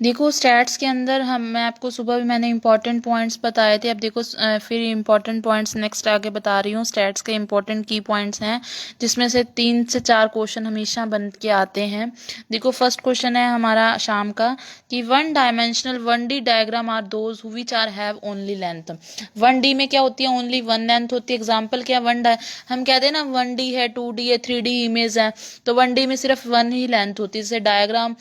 देखो स्टैट्स के अंदर मैं आपको सुबह भी मैंने इंपॉर्टेंट पॉइंट्स बताए थे। अब देखो फिर इंपॉर्टेंट पॉइंट्स नेक्स्ट आगे बता रही हूँ। स्टैट्स के इंपॉर्टेंट की पॉइंट्स हैं जिसमें से 3 से 4 क्वेश्चन हमेशा बन के आते हैं। देखो फर्स्ट क्वेश्चन है हमारा शाम का कि one dimensional 1D diagram are those which are have only length. 1D में क्या होती है, ओनली वन लेंथ होती है। एग्जाम्पल क्या, हम कहते हैं ना 1D है, 2D है, 3D इमेज है, तो 1D में सिर्फ वन ही लेंथ होती है। जैसे डायग्राम,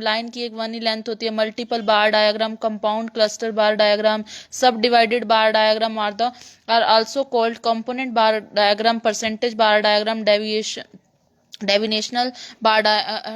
लाइन की एक वन ही लेंथ होती है। Multiple bar diagram, compound cluster bar diagram, subdivided bar diagram are also called component bar diagram, percentage bar diagram, deviational bar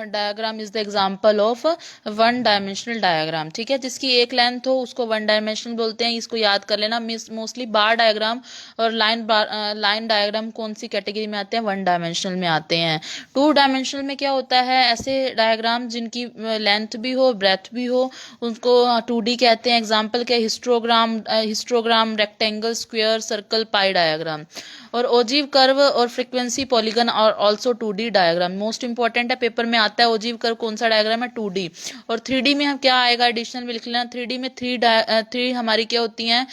diagram is the example of one dimensional diagram. ठीक है, जिसकी एक length हो उसको one dimensional बोलते हैं। इसको याद कर लेना। मोस्टली बार डायग्राम और लाइन डायग्राम कौन सी कैटेगरी में आते हैं, वन डायमेंशनल में आते हैं। 2 डायमेंशनल में क्या होता है, ऐसे डायग्राम जिनकी लेंथ भी हो ब्रेथ भी हो उनको 2D कहते हैं। एग्जाम्पल क्या, हिस्टोग्राम, रेक्टेंगल, स्क्वायर, सर्कल, पाई डायग्राम। और ओजीव कर्व और फ्रीक्वेंसी पॉलीगन और also 2D diagram. Most important है, पेपर में आता है ओजीव कर्व कौन सा डायग्राम है, 2D। और 3D में हम क्या आएगा, एडिशनल में लिख लेना। 3D में थ्री हमारी क्या होती हैं,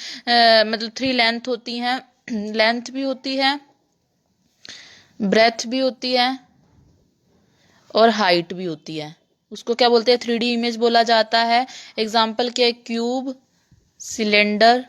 मतलब 3 लेंथ होती हैं, लेंथ भी होती है, ब्रेथ भी होती है और हाइट भी होती है। उसको क्या बोलते हैं, 3D इमेज बोला जाता है। एग्जाम्पल क्या है, cube, cylinder,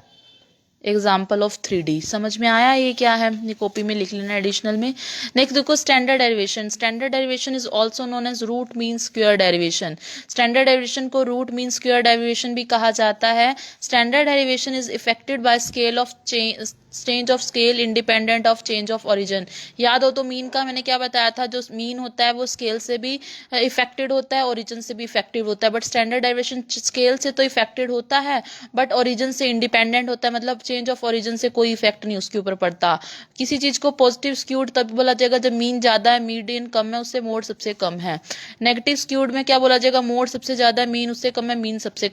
example of 3D। समझ में आया ये क्या है, ये कॉपी में लिख लेना एडिशनल में। नेक्स्ट देखो standard derivation. Standard derivation is also known as root mean square derivation. Standard derivation को रूट मीन स्क्वायर डेरिवेशन भी कहा जाता है। Standard derivation is affected by scale of change of scale independent of change of origin. याद हो तो mean का मैंने क्या बताया था, जो मीन होता है वो स्केल से भी इफेक्टेड होता है, ओरिजिन से भी इफेक्टेड होता है। बट स्टैंडर्ड डेरिवेशन स्केल से तो इफेक्टेड होता है बट ओरिजिन से इंडिपेंडेंट होता है, मतलब चेंज ऑफ ओरिजिन से कोई इफेक्ट नहीं उसके ऊपर पड़ता। किसी चीज को पॉजिटिव स्क्यूड तब बोला जाएगा जब मीन ज्यादा है, मीडियन कम है, उससे मोड सबसे कम है। नेगेटिव स्क्यूड में क्या बोला जाएगा, मोड सबसे ज्यादा है, मीन उससे कम है, मीन सबसे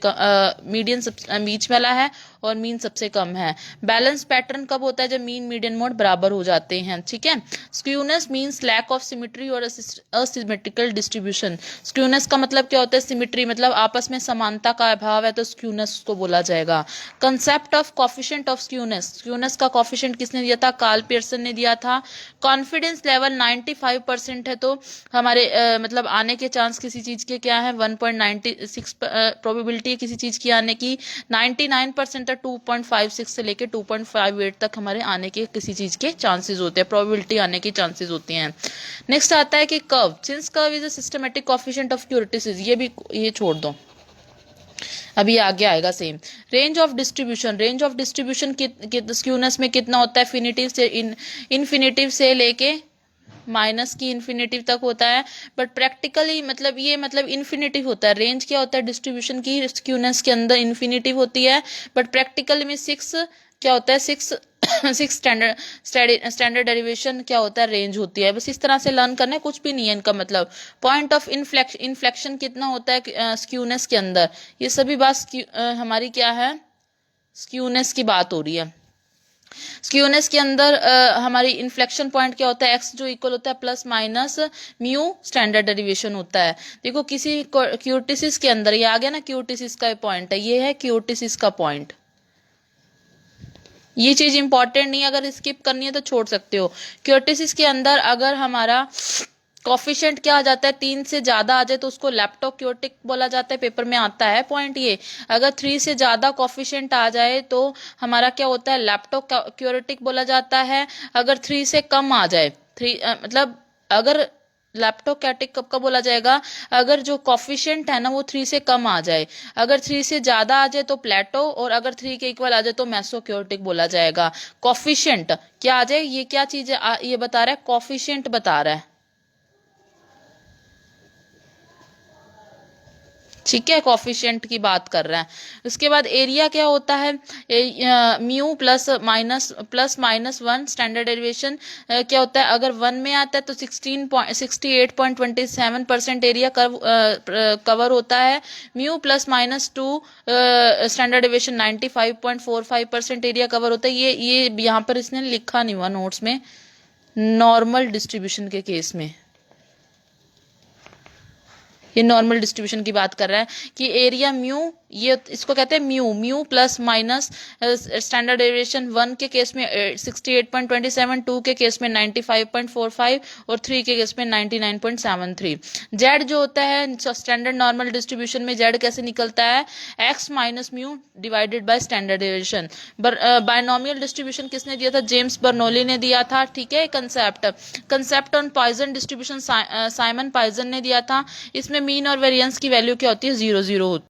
मीडियन बीच वाला है और मीन सबसे कम है। बैलेंस पैटर्न कब होता है, जब मीन मीडियन मोड बराबर हो जाते हैं। ठीक है, skewness means lack of symmetry और असिमेट्रिकल डिस्ट्रीब्यूशन। स्क्यूनेस का मतलब क्या होता है, सिमेट्री मतलब आपस में समानता का अभाव है, तो स्क्यूनेस को बोला जाएगा। Concept of coefficient of skewness. Skewness का कॉफिशिएंट किसने दिया था, कार्ल पियर्सन ने दिया था। कॉन्फिडेंस लेवल 95% है, तो हमारे मतलब आने के चांस किसी चीज के क्या है, 1.96 प्रोबेबिलिटी किसी चीज की आने की। 99% है, 2.56 से लेके 2.58 तक हमारे आने के किसी चीज के चांसेस होते हैं, प्रोबेबिलिटी आने के चांसेस होते हैं। नेक्स्ट आता है कि curve. Since curve is a systematic coefficient of kurtosis, ये छोड़ दो, अभी आगे आएगा same. Range of distribution. Range of distribution skewness में कितना होता है, इन्फिनिटिव से लेके माइनस की इन्फिनिटिव तक होता है। बट प्रैक्टिकली मतलब ये मतलब इन्फिनिटिव होता है। रेंज क्या होता है डिस्ट्रीब्यूशन की, स्क्यूनेस के अंदर इन्फिनिटिव होती है, बट प्रैक्टिकल में 6 क्या होता है, 6 स्टैंडर्ड डेरिवेशन क्या होता है, रेंज होती है। बस इस तरह से लर्न करना है, कुछ भी नहीं है इनका मतलब। पॉइंट ऑफ इन्फ्लेक्शन कितना होता है स्क्यूनेस के अंदर, ये सभी बात हमारी क्या है, स्क्यूनेस की बात हो रही है। स्क्यूनेस के अंदर हमारी इन्फ्लेक्शन पॉइंट क्या होता है, एक्स जो इक्वल होता है plus minus mu standard derivation होता है। देखो किसी क्यूटिसिस के अंदर ये आ गया ना, क्यूटिसिस का पॉइंट है, ये है क्यूटिसिस का पॉइंट। ये चीज इंपॉर्टेंट नहीं, अगर स्किप करनी है तो छोड़ सकते हो। क्यूटिसिस के अंदर अगर हमारा कॉफिशिएंट क्या आ जाता है, 3 से ज्यादा आ जाए तो उसको लैप्टोक्योटिक बोला जाता है, पेपर में आता है पॉइंट ये। अगर 3 से ज्यादा कॉफिशिएंट आ जाए तो हमारा क्या होता है, लैप्टोक्योटिक बोला जाता है। अगर 3 से कम आ जाए, मतलब अगर लैप्टोक्योटिक कब का बोला जाएगा, अगर जो कॉफिशिएंट है ना वो 3 से कम आ जाए। अगर 3 से ज्यादा आ जाए तो प्लेटो, और अगर 3 के इक्वल आ जाए तो मेसोक्योटिक बोला जाएगा। कॉफिशिएंट क्या आ जाए, ये क्या चीज है, ये बता रहा है, कॉफिशिएंट बता रहा है। ठीक है, कॉफिशिएंट की बात कर रहा है। उसके बाद एरिया क्या होता है, mu plus minus 1 standard derivation क्या होता है, अगर 1 में आता है तो 68.27% एरिया कवर होता है। Mu plus minus 2 standard derivation 95.45% area cover होता है। ये यहाँ पर इसने लिखा नहीं हुआ नोट्स में, नॉर्मल डिस्ट्रीब्यूशन के केस में। ये नॉर्मल डिस्ट्रीब्यूशन की बात कर रहा है कि एरिया म्यू, ये इसको कहते हैं mu, mu plus minus standard deviation 1 के केस में 68.27, 2 के केस में 95.45 और 3 के केस में 99.73। जेड जो होता है स्टैंडर्ड नॉर्मल डिस्ट्रीब्यूशन में जेड कैसे निकलता है, x minus mu divided by standard deviation. Binomial distribution किसने दिया था, जेम्स बर्नौली ने दिया था, ठीक है। Concept on Poisson distribution Simon Poisson ने दिया था। इसमें मीन और वेरिएंस की वैल्यू क्या होती है, 0 0 होती है।